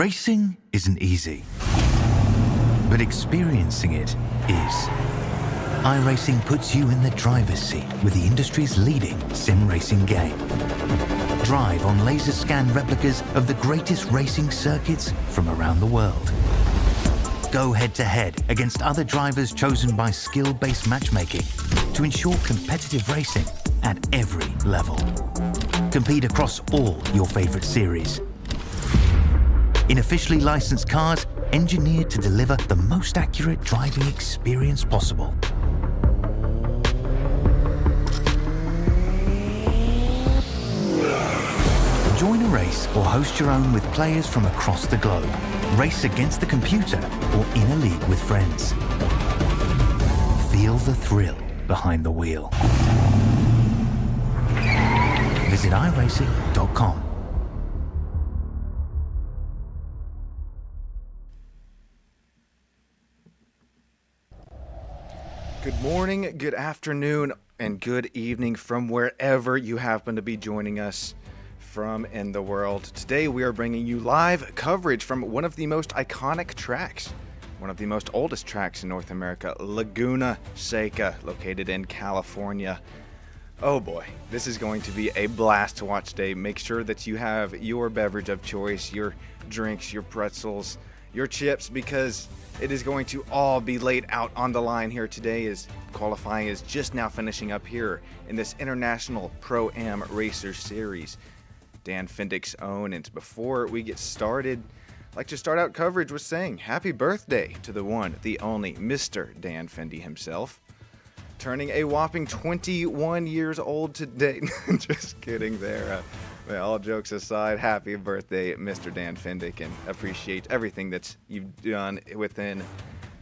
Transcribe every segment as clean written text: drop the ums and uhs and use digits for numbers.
Racing isn't easy, but experiencing it is. iRacing puts you in the driver's seat with the industry's leading sim racing game. Drive on laser scan replicas of the greatest racing circuits from around the world. Go head-to-head against other drivers chosen by skill-based matchmaking to ensure competitive racing at every level. Compete across all your favorite series. In officially licensed cars, engineered to deliver the most accurate driving experience possible. Join a race or host your own with players from across the globe. Race against the computer or in a league with friends. Feel the thrill behind the wheel. Visit iRacing.com. Good morning, good afternoon, and good evening from wherever you happen to be joining us from in the world. Today we are bringing you live coverage from one of the most iconic tracks, one of the most oldest tracks in North America, Laguna Seca, located in California. Oh boy, this is going to be a blast to watch today. Make sure that you have your beverage of choice, your drinks, your pretzels, your chips, because it is going to all be laid out on the line here today, as qualifying is just now finishing up here in this International Pro-Am Racer Series, Dan Fendick's own. And before we get started, I'd like to start out coverage with saying happy birthday to the one, the only Mr. Dan Fendi himself, turning a whopping 21 years old today. Just kidding there. All jokes aside, happy birthday, Mr. Dan Fendick, and appreciate everything that you've done within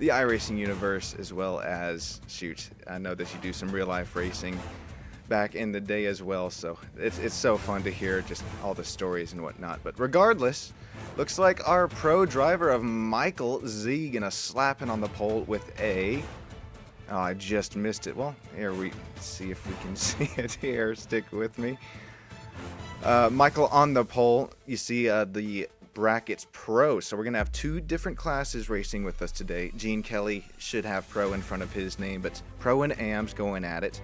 the iRacing universe, as well as, shoot, I know that you do some real-life racing back in the day as well, so it's so fun to hear just all the stories and whatnot. But regardless, looks like our pro driver of Michael Z gonna slap it on the pole with a... Oh, I just missed it. Well, here we see if we can see it here. Stick with me. Michael on the pole. You see the brackets pro. So we're going to have two different classes racing with us today. Gene Kelly should have pro in front of his name, but pro and AM's going at it.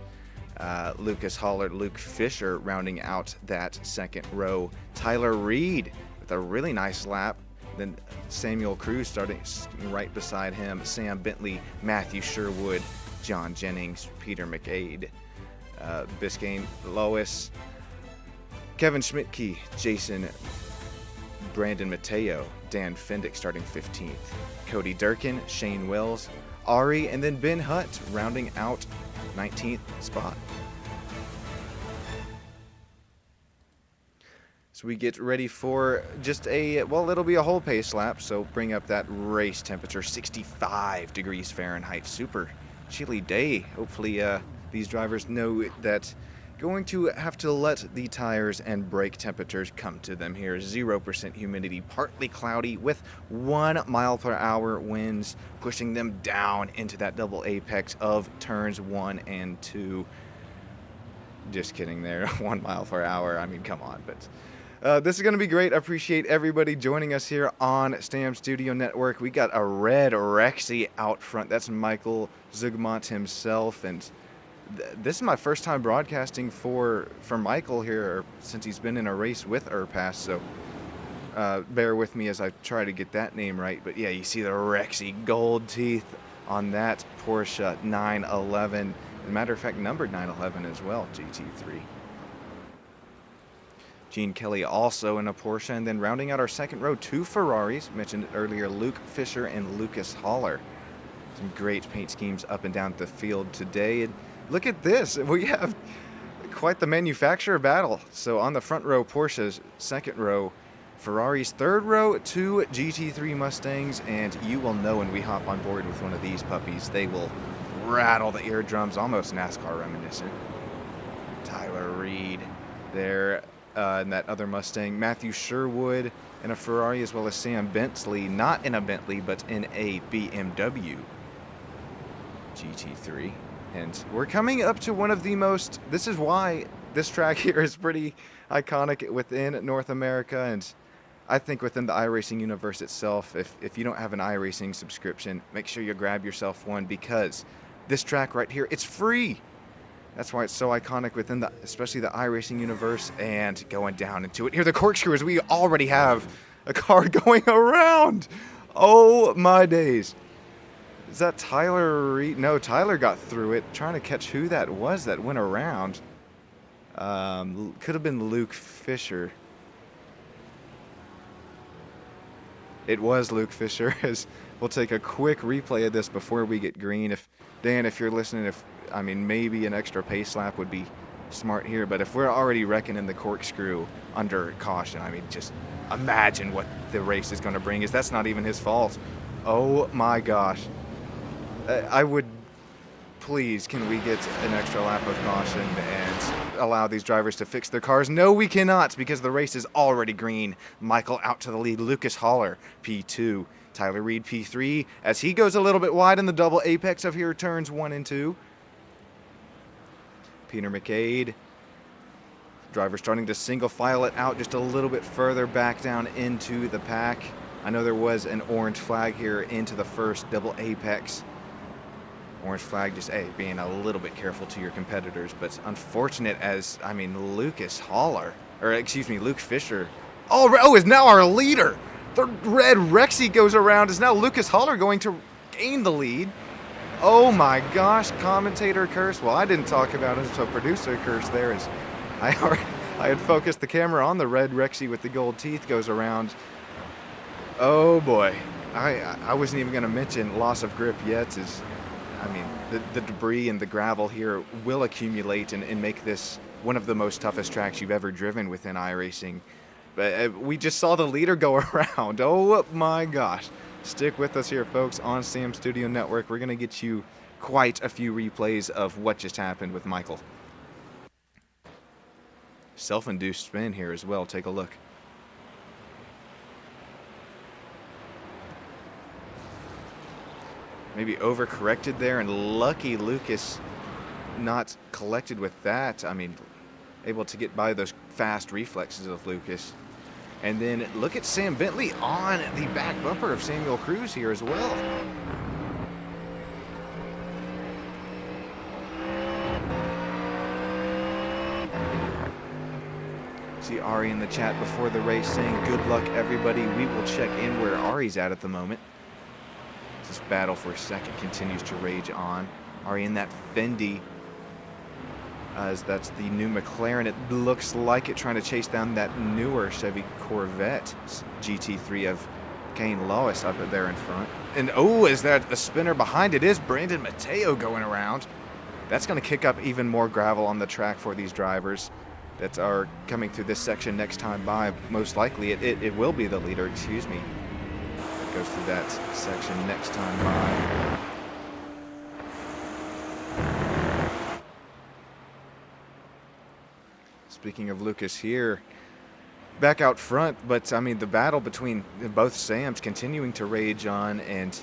Lucas Holler, Luke Fisher rounding out that second row. Tyler Reed with a really nice lap. Then Samuel Cruz starting right beside him. Sam Bentley, Matthew Sherwood, John Jennings, Peter McAde, Biscayne Lois, Kevin Schmidtke, Jason, Brandon Mateo, Dan Fendick starting 15th, Cody Durkin, Shane Wells, Ari, and then Ben Hutt rounding out 19th spot. So we get ready for just it'll be a whole pace lap, so bring up that race temperature, 65 degrees Fahrenheit, super chilly day. Hopefully these drivers know that going to have to let the tires and brake temperatures come to them here. 0% humidity, partly cloudy with 1 mile per hour winds, pushing them down into that double apex of turns 1 and 2. Just kidding there, 1 mile per hour. I mean, come on, but this is going to be great. I appreciate everybody joining us here on Stam Studio Network. We got a red Rexy out front. That's Michael Zugmont himself, and this is my first time broadcasting for Michael here since he's been in a race with IRPAS, so bear with me as I try to get that name right. But yeah, you see the Rexy gold teeth on that Porsche 911. As a matter of fact, numbered 911 as well, GT3. Gene Kelly also in a Porsche, and then rounding out our second row, two Ferraris, mentioned earlier, Luke Fisher and Lucas Holler. Some great paint schemes up and down the field today. And look at this, we have quite the manufacturer battle. So on the front row, Porsche's, second row, Ferrari's, third row, two GT3 Mustangs, and you will know when we hop on board with one of these puppies, they will rattle the eardrums, almost NASCAR reminiscent. Tyler Reed there. And that other Mustang, Matthew Sherwood in a Ferrari, as well as Sam Bentley, not in a Bentley, but in a BMW GT3. And we're coming up to one of the most, this is why this track here is pretty iconic within North America, and I think within the iRacing universe itself, if you don't have an iRacing subscription, make sure you grab yourself one, because this track right here, it's free. That's why it's so iconic within the, especially the iRacing universe. And going down into it here, the corkscrew, as we already have a car going around. Oh my days. Is that Tyler Reed? No, Tyler got through it. Trying to catch who that was that went around. Could have been Luke Fisher. It was Luke Fisher. As we'll take a quick replay of this before we get green. If Dan, if you're listening, I mean, maybe an extra pace lap would be smart here, but if we're already reckoning the corkscrew under caution, I mean, just imagine what the race is going to bring. That's not even his fault. Oh my gosh. I would, please, can we get an extra lap of caution and allow these drivers to fix their cars? No, we cannot, because the race is already green. Michael out to the lead. Lucas Haller, P2. Tyler Reed, P3, as he goes a little bit wide in the double apex of here turns 1 and 2. Peter McCade, driver starting to single file it out just a little bit further back down into the pack. I know there was an orange flag here into the first double apex. Orange flag, just being a little bit careful to your competitors, but unfortunate as, I mean, Lucas Haller, or excuse me, Luke Fisher. Oh, is now our leader. The red Rexy goes around. Is now Lucas Haller going to gain the lead? Oh my gosh, commentator curse. Well, I didn't talk about it, so producer curse there is. I had focused the camera on the red Rexy with the gold teeth goes around. Oh boy, I wasn't even going to mention loss of grip yet. I mean, the debris and the gravel here will accumulate and make this one of the most toughest tracks you've ever driven within iRacing. But we just saw the leader go around. Oh my gosh. Stick with us here, folks, on Sam Studio Network. We're going to get you quite a few replays of what just happened with Michael. Self-induced spin here as well. Take a look. Maybe overcorrected there, and lucky Lucas not collected with that. I mean, able to get by those fast reflexes of Lucas. And then look at Sam Bentley on the back bumper of Samuel Cruz here as well. See Ari in the chat before the race saying, good luck everybody. We will check in where Ari's at the moment. This battle for second continues to rage on. Ari in that Fendi, as that's the new McLaren. It looks like it trying to chase down that newer Chevy Corvette GT3 of Kane Lois up there in front. And oh, is that a spinner behind? It is Brandon Mateo going around. That's going to kick up even more gravel on the track for these drivers that are coming through this section next time by. Most likely it will be the leader, excuse me. It goes through that section next time by. Speaking of Lucas here, back out front, but I mean the battle between both Sams continuing to rage on, and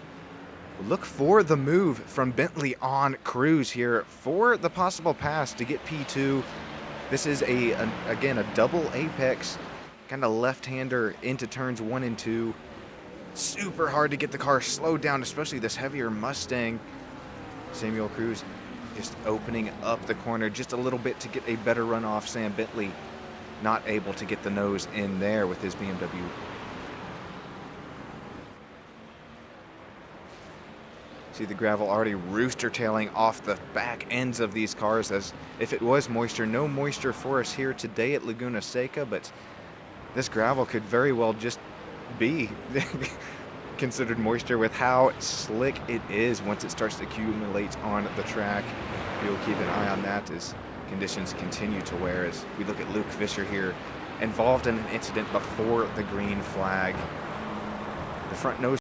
look for the move from Bentley on Cruz here for the possible pass to get P2. This is again a double apex, kind of left-hander into turns 1 and 2. Super hard to get the car slowed down, especially this heavier Mustang. Samuel Cruz just opening up the corner just a little bit to get a better run off. Sam Bentley not able to get the nose in there with his BMW. See the gravel already rooster tailing off the back ends of these cars as if it was moisture. No moisture for us here today at Laguna Seca, but this gravel could very well just be considered moisture with how slick it is once it starts to accumulate on the track. We'll keep an eye on that as conditions continue to wear. As we look at Luke Fisher here, involved in an incident before the green flag. The front nose